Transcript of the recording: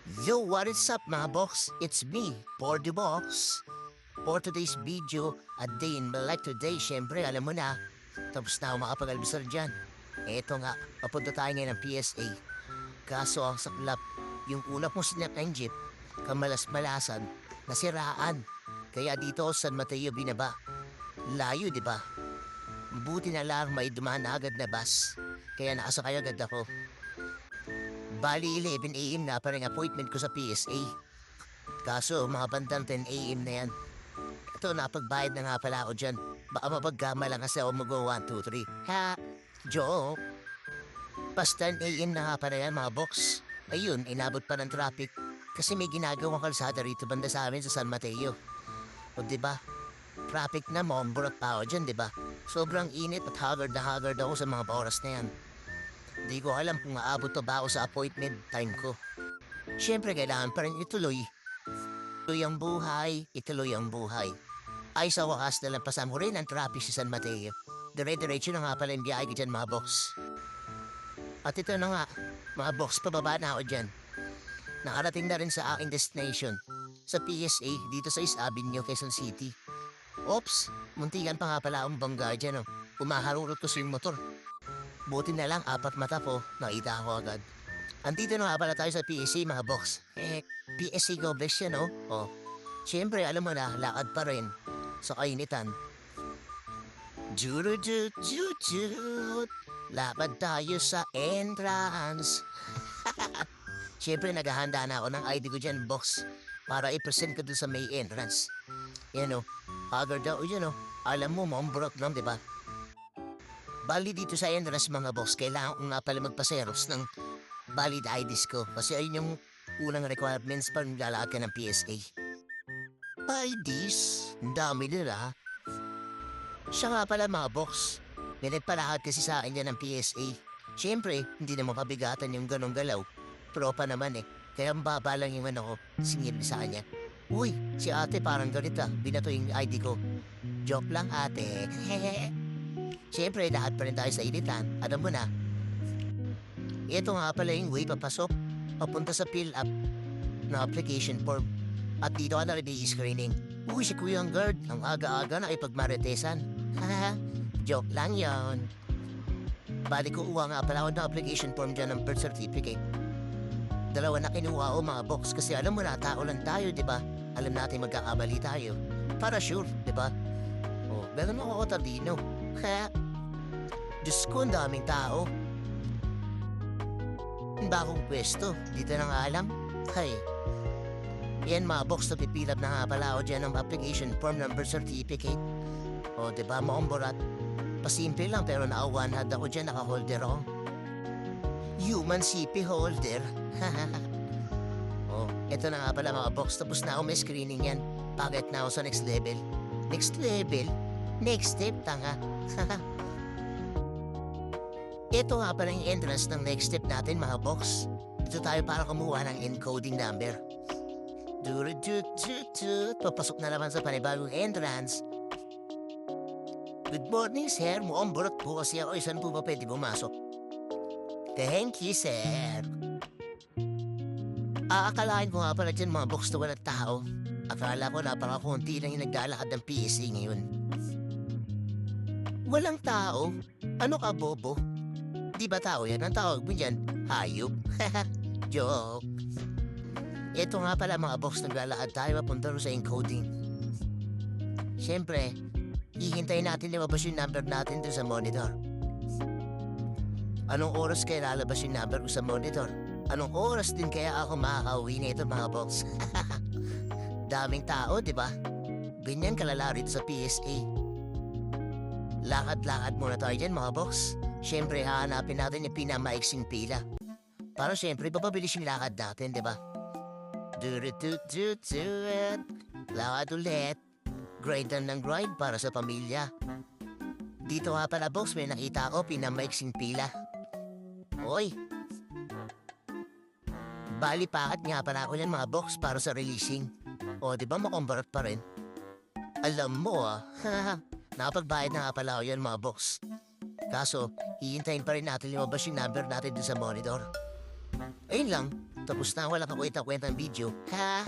Yo, what is up mga box? It's me, For the Box. For today's video, a day in my life today, syempre alam mo na, tapos na ako makapag-almusal dyan. Eto nga, papunta tayo ngayon ng PSA. Kaso ang saklap, yung una kong sinap ng jeep, kamalas-malasan, nasiraan. Kaya dito sa San Mateo binaba. Layo, di ba? Buti na lang may dumaan na agad na bus. Kaya nakasakay agad ako. Bali 11 a.m. na parang appointment ko sa PSA. Kaso mga bandang 10 a.m. na yan. Ito, napagbayad na nga pala ako dyan. Baka mapagkama lang kasi ako mag-1, 2, 3. Ha? Joke. Pas 10 a.m. na nga pala yan mga box. Ayun, inabot pa ng traffic. Kasi may ginagawang kalsada rito banda sa amin sa San Mateo. O diba? Traffic na, mombrot pa ako dyan, diba? Sobrang init at haggard na haggard ako sa mga oras na yan. Di ko alam kung aabot to ba ako sa appointment time ko. Siyempre, kailangan pa rin ituloy. Ituloy ang buhay, ituloy ang buhay. Ay sa wakas na lampasan ko rin ang traffic sa San Mateo. Dire-diretso na nga pala yung biyahe ko dyan mga box. At ito na nga, mga box, pababa na ako dyan. Nakarating na rin sa aking destination. Sa PSA, dito sa East Avenue, Quezon City. Oops, muntikan pa nga pala akong bangga dyan. Oh. Umaharurot ko sa yung motor. Buti na lang, 4 mata po, nakita ako agad. Andito na nga pala tayo sa PSA mga box. PSA Gobles yan, oh. Oh. Siyempre, alam mo na, lakad pa rin. Sa kainitan. Jurujut. Lapad tayo sa entrance. Siyempre, naghahanda na ako ng ID ko dyan, box. Para i-present ko dun sa may entrance. Yan, oh. Haggard daw, yun, oh. Alam mo, mombrot lang, di ba? Bali dito sa entrance mga boss, kailangan ko nga pala magpaseros ng valid IDs ko. Kasi ayun yung unang requirements pag naglalakad ka ng PSA. IDs? Ang dami nila. Siya nga pala mga boss. May nagpalakad kasi sa akin yan ng PSA. Siyempre, hindi na mapabigatan yung ganong galaw. Propa naman eh. Kaya ang baba lang yung ano ko, singil sa kanya. Uy, si ate parang ganito, binato yung ID ko. Joke lang ate. Siyempre, lahat pa rin tayo sa initan. Alam mo na. Ito nga pala yung way papasok. Papunta sa fill up na application form. At dito ka na rin i-screening. Uy, si Kuya ang guard. Ang aga-aga na ipagmaritesan. Haha, joke lang yon. Bali ko uwa nga pala ako ng application form dyan ng birth certificate. Dalawa na kinuha ko mga box kasi alam mo na, tao lang tayo, di ba? Alam natin magkakabali tayo. Para sure, di ba? Oh, ganun ako talino. Kaya, Diyos ko, ang daming tao. Ang bagong pwesto, dito na nga alam. Hay, yan mga box na pipilap na nga pala ako dyan ng application form ng birth certificate. O, diba, maumborat? Pasimple lang pero naka-100 ako dyan, naka-holder ako. Human CP holder. Oh, eto na nga pala mga box, tapos na ako may screening yan. Packet na ako sa next level. Next level? Next step, tanga. Ito nga pala yung entrance ng next step natin mga box. Dito tayo para kumuha ng encoding number. Papasok na naman sa panibagong entrance. Good morning sir, mukhang burot po kasi ako. Saan po ba pwede pumasok? Thank you sir. Aakalain ko nga pala dyan mga box na walang tao. Akala ko napakakunti lang yung naglalakad ng PSA ngayon. Walang tao? Ano ka bobo? Di ba tao yan? Ang tawag mo dyan, hayop. Joke. Ito nga pala mga box, naglalakad tayo papunta sa encoding. Siyempre, hihintayin natin lumabas yung number natin doon sa monitor. Anong oras kaya lalabas yung number ko sa monitor? Anong oras din kaya ako makakauwi na ito mga box? Daming tao, di ba? Ganyan kalala rito sa PSA. Lakad-lakad muna tayo dyan mga box. Siyempre, hahanapin natin yung pinamaiksing pila. Para siyempre, papabilis yung lakad natin, di ba? Lakad ulit. Grind ng grind para sa pamilya. Dito nga pala, box, may nakita ko pinamaiksing pila. Hoy! Bali, pakat nga pala ako yan, mga box, para sa releasing. O, di ba makumbarat pa rin? Alam mo, nakapagbayad na nga pala ako yan, mga box. Kaso, hihintayin pa rin natin lumabas yung number natin dun sa monitor. Ayun lang, Tapos na, wala kang kwenta-kwentang video. Ha?